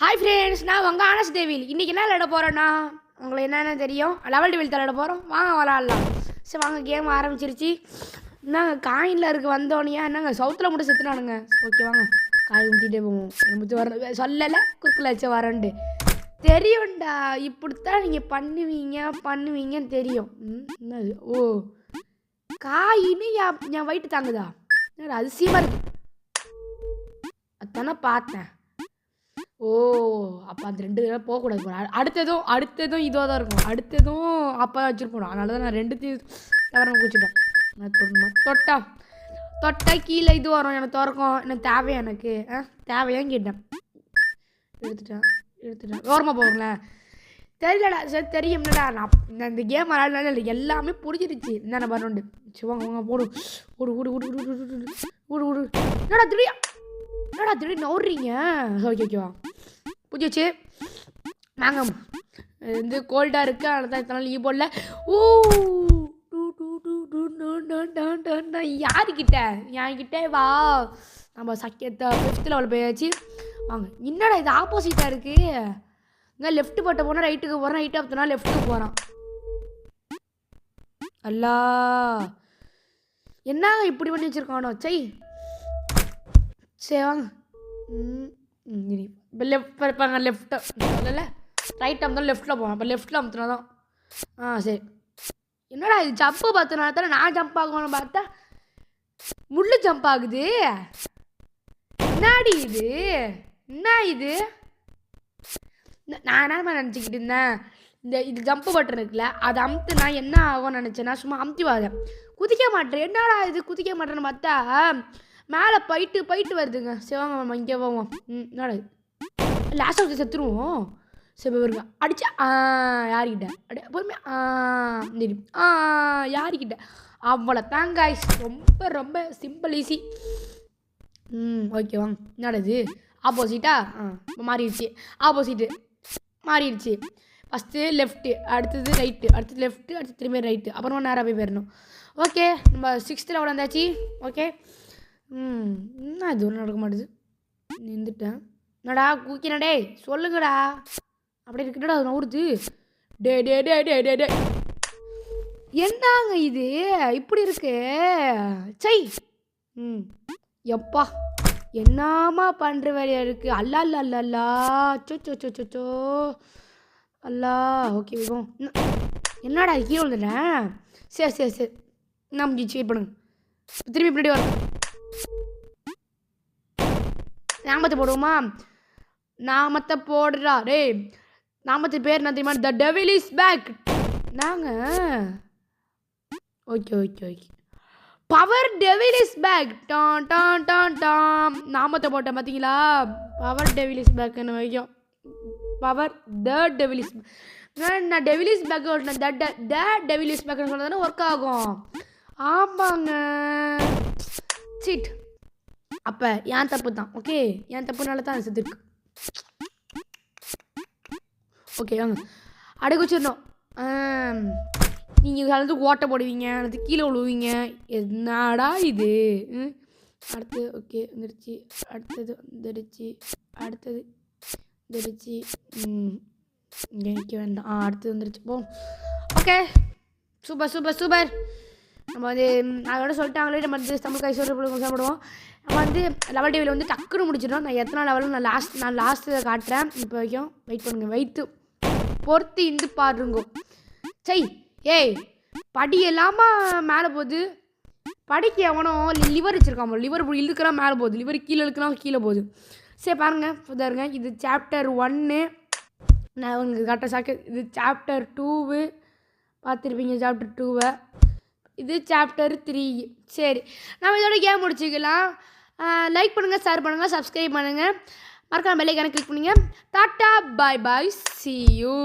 Hi friends, நான் உங்கள் anus தேவில். இன்றைக்கி என்ன விளையாட போகிறோன்னா, உங்களுக்கு என்னென்ன தெரியும், லெவல் டிவில் விளையாட போகிறோம். வாங்க விளாட்லாம். சரி வாங்க, கேம் ஆரம்பிச்சிருச்சு. என்னங்க காயினில் இருக்க வந்தோடனே என்னங்க சவுத்தில் மட்டும் செத்துனானுங்க. ஓகே வாங்க, காய் ஊற்றிட்டே போவோம். எனக்கு வர சொல்லலை, குறுக்கில் வச்சு வரேன்ட்டு தெரியும்டா. இப்படித்தான் நீங்கள் பண்ணுவீங்கன்னு தெரியும். என்னது? ஓ, காயின்னு என் வயிற்று தாங்குதா? என்னடா அதிசயமாக இருக்குது. அதானே பார்த்தேன். ஓ, அப்போ அந்த 2 தடவை போகக்கூடாது. அடுத்ததும் இதுவாக தான் இருக்கும். அடுத்ததும் அப்போ வச்சுருப்போம். அதனால தான் நான் 2த்தையும் தவறாமல் குடிச்சிட்டேன். நான் தொடணும். தொட்டா கீழே இது வரும், எனக்கு திறக்கும். எனக்கு தேவையா? எனக்கு தேவையான்னு கேட்டேன். எடுத்துட்டேன் ஓரமாக போகிறேன். தெரியலடா. சரி தெரியும்லடா. நான் இந்த கேம் விளையாடலாம் இல்லை, எல்லாமே புரிஞ்சிருச்சு. என்னென்ன பண்ணணுண்டு. சிவாங்க போடு. ஓடு. என்னடா திடீர்னு ஓடுறீங்க? ஓகேவா புரிஞ்சிச்சு. வாங்க, இது கோல்டாக இருக்குது, அதனால இத்தனை லீவ் போடல. ஓ, யாருக்கிட்ட என்கிட்ட வா. நம்ம சக்கியத்தை 5th லெவல் போயாச்சு. வாங்க. என்னடா இது ஆப்போசிட்டாக இருக்குது? இங்கே லெஃப்ட் பட்ட போனால் ரைட்டுக்கு போகிறான், ரைட் ஆப்னா லெஃப்ட்டுக்கு போகிறான். அல்லா, என்ன இப்படி பண்ணி வச்சுருக்கானோ? சரி வாங்க. இப்போ லெஃப்ட் இருப்பாங்க, லெஃப்ட்டு இல்லை ரைட் அமுத்தா லெஃப்ட்டில் போகணும். அப்போ லெஃப்ட்டில் அமுத்துனா தான் சரி. என்னடா இது ஜம்ப்பு பார்த்தனால தானே நான் ஜம்ப் ஆகணும்னு பார்த்தா முள்ளு ஜம்ப் ஆகுது. என்னாடி இது? என்ன இது? நான் என்ன நினச்சிக்கிட்டு இருந்தேன், இது ஜம்ப்பு பட்டன் இருக்குல்ல, அதை அமுத்துனா என்ன ஆகும்னு நினச்சேன்னா சும்மா அமுத்தி வாங்க, குதிக்க மாட்டேன். என்னடா இது குதிக்க மாட்டேன்னு பார்த்தா மேலே போயிட்டு வருதுங்க. சிவாங்க நம்ம இங்கே போவோம். என்னடா லாஸ்ட் ஆஃப் செத்துருவோம். சரி வருங்க. அடிச்சா யாருக்கிட்ட பொறுமையா யாருக்கிட்ட அவ்வளோ தேங்காய்ஸ். ரொம்ப சிம்பிள் ஈஸி. ஓகே வாங்க. என்னடது ஆப்போசிட்டா மாறிடுச்சு. ஆப்போசிட்டு மாறிடுச்சு. ஃபஸ்ட்டு லெஃப்ட்டு, அடுத்தது ரைட்டு, அடுத்தது லெஃப்ட்டு, அடுத்து திரும்பி ரைட்டு, அப்புறமா நேராக போய் போயிடணும். ஓகே, நம்ம 6th லெவல் வந்தாச்சு. ஓகே. என்ன இது ஒன்றும் நடக்க மாட்டேது. நின்றுட்டேன். என்னடா கூக்கினடே சொல்லுங்கடா. அப்படி இருக்குடா அது நவுறுது. டே என்னங்க இது இப்படி இருக்கு? சை. எப்பா என்னம்மா பண்ணுற வேலையா இருக்கு? அல்லா சோ அல்லா. ஓகே விவோம். என்னடா கீழே வந்துட்டேன். சரி நம்பிச்சு வெயிட் பண்ணுங்க. திரும்பி பின்னாடி வரும். நாமத்தை போடுவோமா? நாமத்தை போடுறா. டே நாமத்து பேர் என்ன தெரியுமா? The devil is back. Okay. Power devil is back. டான் நாமத்தை போட்டேன் பார்த்தீங்களா? பவர் டெவில் இஸ் பேக்குன்னு வைக்கும். Power the devil is. நான் டெவில் இஸ் பேக் ஓட்டினேன். த டெவில் இஸ் பேக்குன்னு சொன்னதானே ஒர்க் ஆகும். ஆமாங்க. சீட். அப்போ ஏன் தப்பு தான். ஓகே, ஏன் தப்புனால தான் அது செத்துருக்கு. ஓகே வாங்க அடகு வச்சிடணும். நீங்கள் கலந்து ஓட்ட போடுவீங்க, அடுத்து கீழே விழுவீங்க. என்னடா இது? அடுத்து ஓகே வந்துடுச்சு. அடுத்தது வந்துடுச்சு. இங்கே நிற்க வேண்டாம். அடுத்தது வந்துடுச்சு. போ. Okay, super. நம்ம வந்து அதோட சொல்லிட்டாங்களே, நம்ம வந்து தமிழ் கை சாப்பிடுவோம். நம்ம வந்து லெவல் டிவியில் வந்து டக்குன்னு முடிச்சிடணும். நான் எத்தனை லெவலும் நான் லாஸ்ட்டு காட்டுறேன். இப்போ வரைக்கும் வெயிட் பண்ணுங்க. வைத்து பொறுத்து இந்து பாருங்கோ. ஏய் படி எல்லாமல் மேலே போகுது. படிக்கு எவனோ லிவர் வச்சுருக்காமோ, லிவர் இழுக்கிறான் மேலே போகுது, லிவர் கீழே இழுக்கிறான் கீழே போகுது. சரி பாருங்கள், இதாருங்க. இது சாப்டர் 1. நான் உங்களுக்கு காட்டுற இது சாப்டர் 2 பார்த்துருப்பீங்க. சாப்டர் 2 இது சாப்டர் 3. சரி, நம்ம இதோட கேம் முடிச்சுக்கலாம். லைக் பண்ணுங்கள், ஷேர் பண்ணுங்கள், சப்ஸ்கிரைப் பண்ணுங்கள், மறக்காம பெல் ஐகானை கிளிக் பண்ணுங்கள். Tata, bye, see you.